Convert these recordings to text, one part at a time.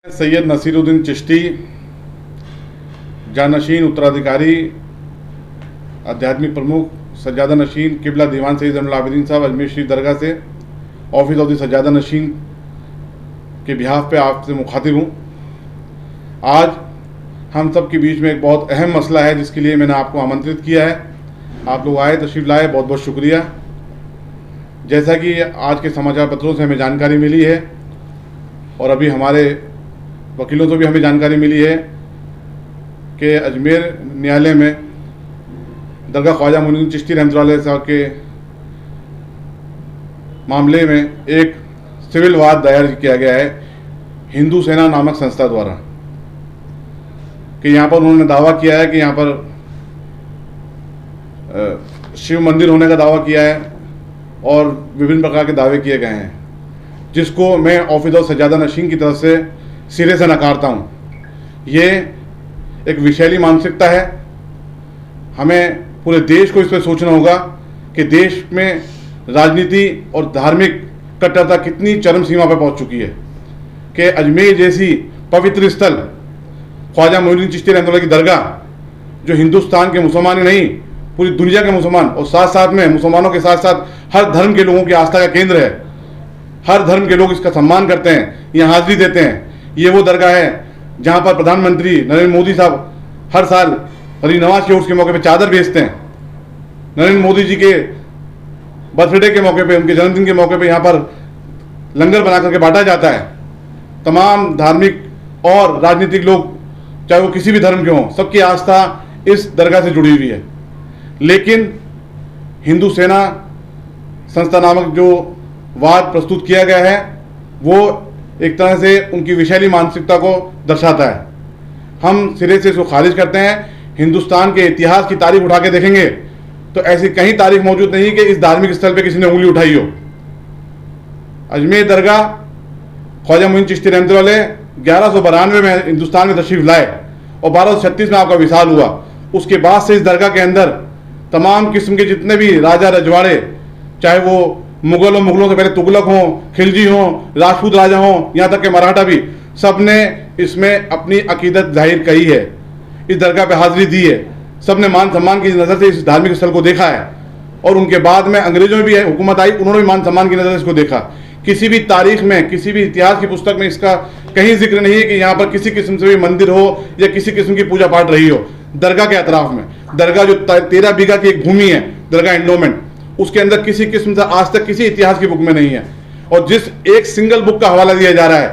सैयद नसीरुद्दीन चिश्ती जानशीन उत्तराधिकारी आध्यात्मिक प्रमुख सज्जादा नशीन किबला दीवान सैयद ज़ैनुल आबिदीन साहब अजमेर शरीफ दरगाह से ऑफिस ऑफ द सज्जादा नशीन के बिहाफ पे आपसे मुखातिब हूँ। आज हम सब के बीच में एक बहुत अहम मसला है जिसके लिए मैंने आपको आमंत्रित किया है। आप लोग आए, तशरीफ़ लाए, बहुत बहुत शुक्रिया। जैसा कि आज के समाचार पत्रों से हमें जानकारी मिली है और अभी हमारे वकीलों से भी हमें जानकारी मिली है कि अजमेर न्यायालय में दरगाह ख्वाजा मोइनुद्दीन चिश्ती रहमतुल्लाह साहब के मामले में एक सिविल वाद दायर किया गया है हिंदू सेना नामक संस्था द्वारा कि यहाँ पर उन्होंने दावा किया है कि यहाँ पर शिव मंदिर होने का दावा किया है और विभिन्न प्रकार के दावे किए गए हैं, जिसको मैं ऑफिस ऑफ सज्जादा नशीन की तरफ से सिरे से नकारता हूँ। ये एक विषैली मानसिकता है। हमें पूरे देश को इस पर सोचना होगा कि देश में राजनीति और धार्मिक कट्टरता कितनी चरम सीमा पर पहुँच चुकी है कि अजमेर जैसी पवित्र स्थल ख्वाजा मोइनुद्दीन चिश्ती रहमतुल्लाह की दरगाह, जो हिंदुस्तान के मुसलमान ही नहीं पूरी दुनिया के मुसलमान और साथ साथ में मुसलमानों के साथ साथ हर धर्म के लोगों की आस्था का केंद्र है, हर धर्म के लोग इसका सम्मान करते हैं, यहाँ हाजिरी देते हैं। ये वो दरगाह है जहाँ पर प्रधानमंत्री नरेंद्र मोदी साहब हर साल गरीब नवाज के उर्स के मौके पे चादर भेजते हैं। नरेंद्र मोदी जी के बर्थडे के मौके पे, उनके जन्मदिन के मौके पे यहाँ पर लंगर बना करके बांटा जाता है। तमाम धार्मिक और राजनीतिक लोग, चाहे वो किसी भी धर्म के हों, सबकी आस्था इस दरगाह से जुड़ी हुई है। लेकिन हिंदू सेना संस्था नामक जो वाद प्रस्तुत किया गया है वो एक तरह से उनकी विषैली मानसिकता को दर्शाता है। हम सिरे से इसको खारिज करते हैं। हिंदुस्तान के इतिहास की तारीख उठा के देखेंगे तो ऐसी कहीं तारीख मौजूद नहीं कि इस धार्मिक स्थल पे किसी ने उंगली उठाई हो। अजमेर दरगाह ख्वाजा मोइनुद्दीन चिश्ती रहमतुल्लाह 1192 में हिंदुस्तान में तशरीफ लाए और 1236 में आपका विसाल हुआ। उसके बाद से इस दरगाह के अंदर तमाम किस्म के जितने भी राजा रजवाड़े, चाहे वो मुगल और मुगलों से पहले तुगलक हों, खिलजी हों, राजपूत राजा हों, यहाँ तक के मराठा भी, सब ने इसमें अपनी अकीदत जाहिर कही है, इस दरगाह पे हाजिरी दी है। सब ने मान सम्मान की नज़र से इस धार्मिक स्थल को देखा है और उनके बाद में अंग्रेजों में भी हुकूमत आई, उन्होंने भी मान सम्मान की नज़र से इसको देखा। किसी भी तारीख में, किसी भी इतिहास की पुस्तक में इसका कहीं जिक्र नहीं है कि यहाँ पर किसी किस्म से भी मंदिर हो या किसी किस्म की पूजा पाठ रही हो। दरगाह के अतराफ में, दरगाह जो 13 बीघा की एक भूमि है, दरगाह एंडोमेंट, उसके अंदर किसी किस्म से आज तक किसी इतिहास की बुक में नहीं है। और जिस एक सिंगल बुक का हवाला दिया जा रहा है,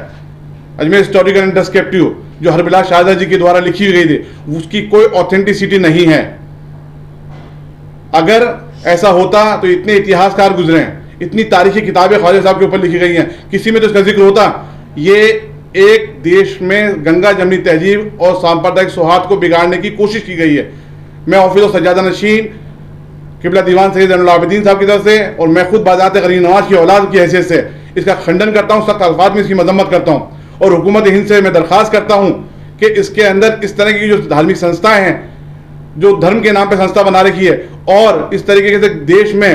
अजमेर हिस्टोरिकल एंड डिस्क्रिप्टिव, जो हरबिलास शाहजहां जी के द्वारा लिखी गई थी, उसकी कोई ऑथेंटिसिटी नहीं है। अगर ऐसा होता तो इतने इतिहासकार गुजरे हैं, इतनी तारीखी किताबें ख्वाजा साहब के ऊपर लिखी गई हैं, किसी में तो इसका जिक्र होता। ये एक देश में गंगा जमनी तहजीब और सांप्रदायिक सौहार्द को बिगाड़ने की कोशिश की गई है। मैं ऑफिस ऑफ सज्जादा नशीन किबला दीवान सैयद ज़ैनुल आबिदीन साहब की तरफ से और मैं खुद बाज़ात गरीब नवाज की औलाद की हैसियत से इसका खंडन करता हूँ, सख्त अल्फाज में इसकी मजम्मत करता हूँ और हुकूमत हिंद से मैं दरख्वास्त करता हूँ कि इसके अंदर इस तरह की जो धार्मिक संस्थाएं हैं, जो धर्म के नाम पर संस्था बना रखी है और इस तरीके से देश में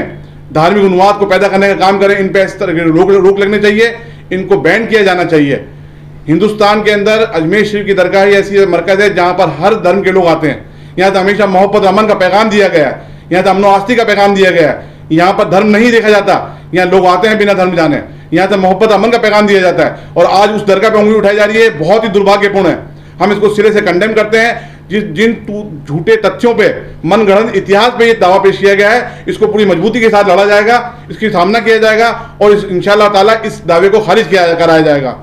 धार्मिक उन्माद को पैदा करने का काम करें, इन पर इस तरह की रोक लगनी चाहिए, इनको बैन किया जाना चाहिए। हिंदुस्तान के अंदर अजमेर शरीफ की दरगाह ही ऐसी मरकज़ है जहाँ पर हर धर्म के लोग आते हैं। यहाँ तो हमेशा मोहब्बत अमन का पैगाम दिया गया है, यहाँ तो अमन आस्ती का पैगाम दिया गया है। यहाँ पर धर्म नहीं देखा जाता, यहाँ लोग आते हैं बिना धर्म जाने। यहाँ तो मोहब्बत अमन का पैगाम दिया जाता है और आज उस दरगाह पे उंगली उठाई जा रही है, बहुत ही दुर्भाग्यपूर्ण है। हम इसको सिरे से कंडेम करते हैं। जिन झूठे तथ्यों पे, मनगढ़ंत इतिहास पे ये दावा पेश किया गया है, इसको पूरी मजबूती के साथ लड़ा जाएगा, इसकी सामना किया जाएगा और इंशाअल्लाह ताला इस दावे को खारिज कराया जाएगा।